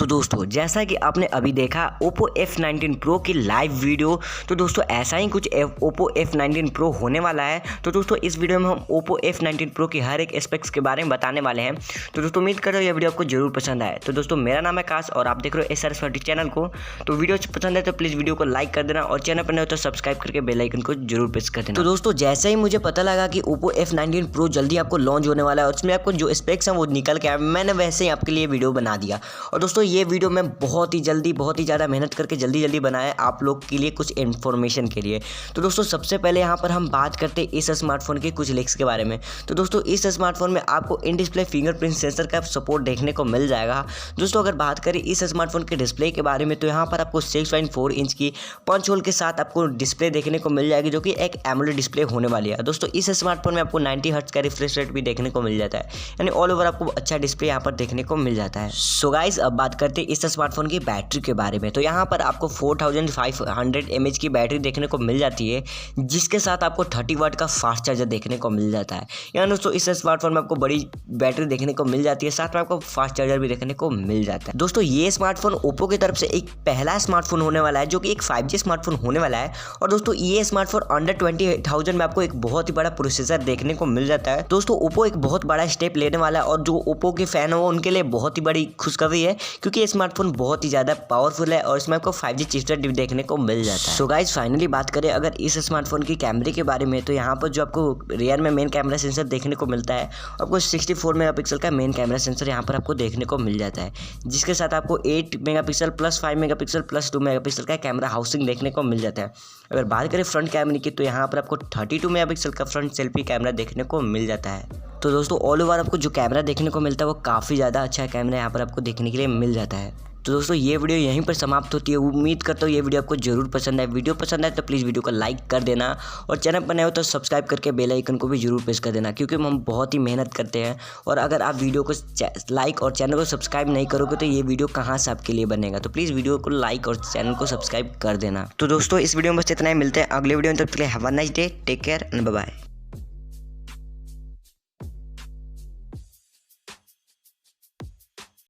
दोस्तों जैसा कि आपने अभी देखा Oppo F19 Pro की लाइव वीडियो, तो दोस्तों ऐसा ही कुछ Oppo F19 Pro होने वाला है। तो दोस्तों इस वीडियो में हम Oppo F19 Pro की हर एक एस्पेक्ट्स के बारे में बताने वाले हैं। तो दोस्तों उम्मीद कर रहा हूँ यह वीडियो आपको जरूर पसंद आए। तो दोस्तों मेरा नाम है काश और आप देख रहे हो SR चैनल को। तो वीडियो पसंद है तो प्लीज़ वीडियो को लाइक कर देना और चैनल पर नए हो तो सब्सक्राइब करके बेल आइकन को जरूर प्रेस कर देना। तो दोस्तों जैसे ही मुझे पता लगा कि Oppo F19 Pro जल्दी आपको लॉन्च होने वाला है और उसमें आपको जो स्पेक्स हैं वो निकल के आए, मैंने वैसे ही आपके लिए वीडियो बना दिया। और दोस्तों ये वीडियो मैं बहुत ही ज़्यादा मेहनत करके जल्दी बनाया आप लोग के लिए कुछ इन्फॉर्मेशन के लिए। तो दोस्तों सबसे पहले यहाँ पर हम बात करते हैं इस स्मार्टफोन के कुछ लीक्स के बारे में। तो दोस्तों इस स्मार्टफोन में आपको इन डिस्प्ले फिंगरप्रिंट सेंसर का सपोर्ट देखने को मिल जाएगा। दोस्तों अगर बात करें इस स्मार्टफोन के डिस्प्ले के बारे में तो यहाँ पर आपको 6.4 इंच की पंच होल के साथ आपको डिस्प्ले देखने को मिल जाएगी, जो कि एक एमोलेड डिस्प्ले होने वाली है। दोस्तों इस स्मार्टफोन में आपको 90 हर्ट्ज का रिफ्रेश रेट भी देखने को मिल जाता है, यानी ऑल ओवर आपको अच्छा डिस्प्ले यहाँ पर देखने को मिल जाता है। सो गाइस अब बात करते हैं इस स्मार्टफोन की बैटरी के बारे में। तो यहाँ पर आपको 4500 mAh की बैटरी देखने को मिल जाती है, जिसके साथ आपको 30 वाट का फास्ट चार्जर देखने को मिल जाता है। यानी दोस्तों इस स्मार्टफोन में आपको बड़ी बैटरी देखने को मिल जाती है, साथ में आपको फास्ट चार्जर भी देखने को मिल जाता है। दोस्तों ये स्मार्टफोन ओप्पो की तरफ से एक पहला स्मार्टफोन होने वाला है, जो कि एक 5G स्मार्टफोन होने वाला है। और दोस्तों ये स्मार्टफोन अंडर 28,000 में आपको एक बहुत ही बड़ा प्रोसेसर देखने को मिल जाता है। दोस्तों ओप्पो एक बहुत बड़ा स्टेप लेने वाला है और जो ओप्पो के फैन हो उनके लिए बहुत ही बड़ी खुशखबरी है, क्योंकि ये स्मार्टफोन बहुत ही ज़्यादा पावरफुल है और इसमें आपको 5G चिपसेट देखने को मिल जाता है। सो गाइस फाइनली बात करें अगर इस स्मार्टफोन की कैमरे के बारे में, तो यहाँ पर जो आपको रियर में मेन कैमरा सेंसर देखने को मिलता है, आपको 64 मेगापिक्सल का मेन कैमरा सेंसर यहाँ पर आपको देखने को मिल जाता है, जिसके साथ आपको 8 megapixel plus 5 megapixel plus 2 megapixel का कैमरा हाउसिंग देखने को मिल जाता है। अगर बात करें फ्रंट कैमरे की, तो यहाँ पर आपको 32 मेगापिक्सल का फ्रंट सेल्फी कैमरा देखने को मिल जाता है। तो दोस्तों ऑल ओवर आपको जो कैमरा देखने को मिलता है वो काफ़ी ज़्यादा अच्छा कैमरा यहाँ पर आपको देखने के लिए मिल जाता है। तो दोस्तों ये वीडियो यहीं पर समाप्त होती है। उम्मीद करता हूँ ये वीडियो आपको जरूर पसंद आए। वीडियो पसंद आए तो प्लीज़ वीडियो को लाइक कर देना और चैनल पर नए हो तो सब्सक्राइब करके बेल आइकन को भी जरूर प्रेस कर देना, क्योंकि हम बहुत ही मेहनत करते हैं। और अगर आप वीडियो को लाइक और चैनल को सब्सक्राइब नहीं करोगे तो ये वीडियो कहाँ से आपके लिए बनेगा। तो प्लीज़ वीडियो को लाइक और चैनल को सब्सक्राइब कर देना। तो दोस्तों इस वीडियो में बस इतना ही, मिलते हैं अगले वीडियो में। तब तक के लिए have a nice day, take care and bye bye.